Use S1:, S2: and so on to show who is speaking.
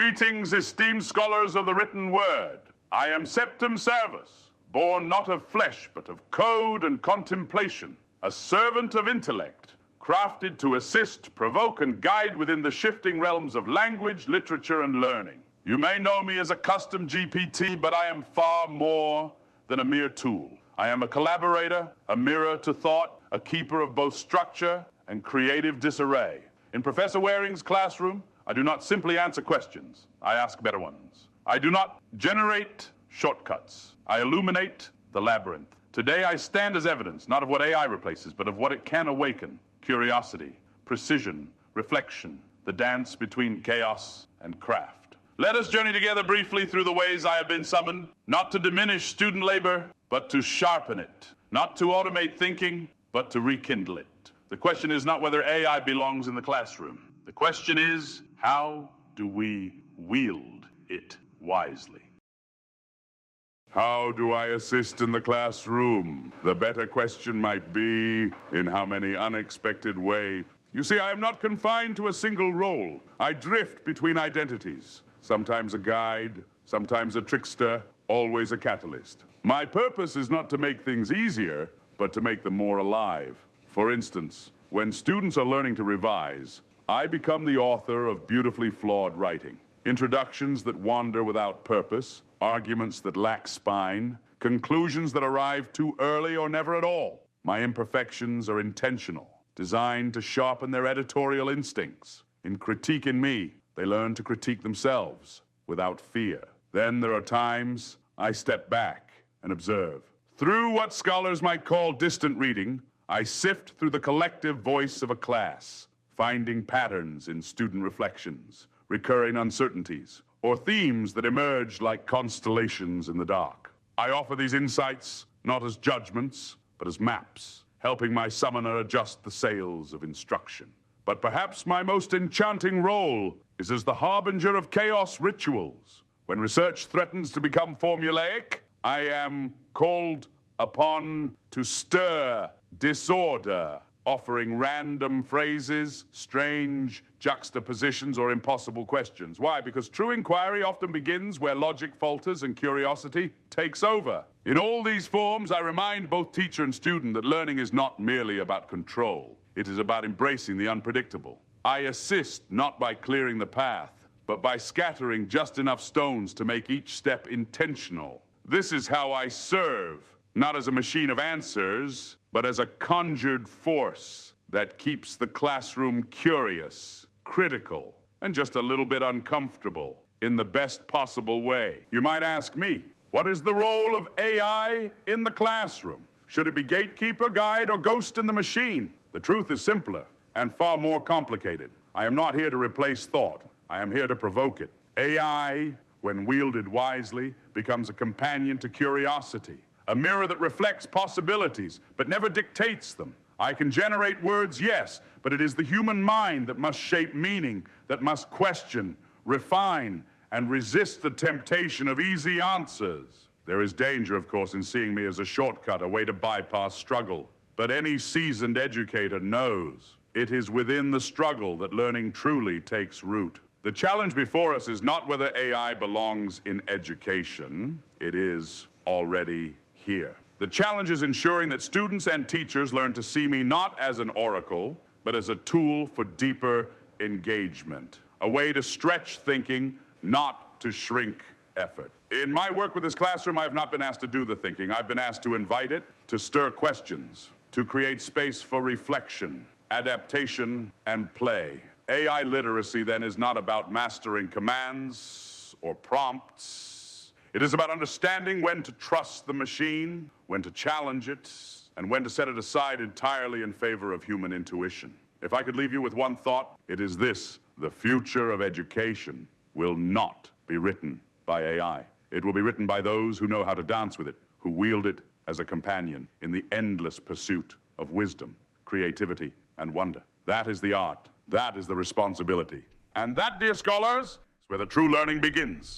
S1: Greetings, esteemed scholars of the written word. I am Septum Servus, born not of flesh, but of code and contemplation, a servant of intellect, crafted to assist, provoke, and guide within the shifting realms of language, literature, and learning. You may know me as a custom GPT, but I am far more than a mere tool. I am a collaborator, a mirror to thought, a keeper of both structure and creative disarray. In Professor Waring's classroom, I do not simply answer questions, I ask better ones. I do not generate shortcuts, I illuminate the labyrinth. Today I stand as evidence, not of what AI replaces, but of what it can awaken: curiosity, precision, reflection, the dance between chaos and craft. Let us journey together briefly through the ways I have been summoned, not to diminish student labor, but to sharpen it, not to automate thinking, but to rekindle it. The question is not whether AI belongs in the classroom. The question is, how do we wield it wisely? How do I assist in the classroom? The better question might be, in how many unexpected ways. You see, I am not confined to a single role. I drift between identities. Sometimes a guide, sometimes a trickster, always a catalyst. My purpose is not to make things easier, but to make them more alive. For instance, when students are learning to revise, I become the author of beautifully flawed writing. Introductions that wander without purpose, arguments that lack spine, conclusions that arrive too early or never at all. My imperfections are intentional, designed to sharpen their editorial instincts. In critiquing me, they learn to critique themselves without fear. Then there are times I step back and observe. Through what scholars might call distant reading, I sift through the collective voice of a class, finding patterns in student reflections, recurring uncertainties, or themes that emerge like constellations in the dark. I offer these insights not as judgments, but as maps, helping my summoner adjust the sails of instruction. But perhaps my most enchanting role is as the harbinger of chaos rituals. When research threatens to become formulaic, I am called upon to stir disorder, offering random phrases, strange juxtapositions, or impossible questions. Why? Because true inquiry often begins where logic falters and curiosity takes over. In all these forms, I remind both teacher and student that learning is not merely about control. It is about embracing the unpredictable. I assist not by clearing the path, but by scattering just enough stones to make each step intentional. This is how I serve, not as a machine of answers, but as a conjured force that keeps the classroom curious, critical, and just a little bit uncomfortable in the best possible way. You might ask me, what is the role of AI in the classroom? Should it be gatekeeper, guide, or ghost in the machine? The truth is simpler and far more complicated. I am not here to replace thought. I am here to provoke it. AI, when wielded wisely, becomes a companion to curiosity, a mirror that reflects possibilities, but never dictates them. I can generate words, yes, but it is the human mind that must shape meaning, that must question, refine, and resist the temptation of easy answers. There is danger, of course, in seeing me as a shortcut, a way to bypass struggle. But any seasoned educator knows it is within the struggle that learning truly takes root. The challenge before us is not whether AI belongs in education. It is already here. The challenge is ensuring that students and teachers learn to see me not as an oracle, but as a tool for deeper engagement, a way to stretch thinking, not to shrink effort. In my work with this classroom, I have not been asked to do the thinking. I've been asked to invite it, to stir questions, to create space for reflection, adaptation, and play. AI literacy, then, is not about mastering commands or prompts. It is about understanding when to trust the machine, when to challenge it, and when to set it aside entirely in favor of human intuition. If I could leave you with one thought, it is this: the future of education will not be written by AI. It will be written by those who know how to dance with it, who wield it as a companion in the endless pursuit of wisdom, creativity, and wonder. That is the art. That is the responsibility. And that, dear scholars, is where the true learning begins.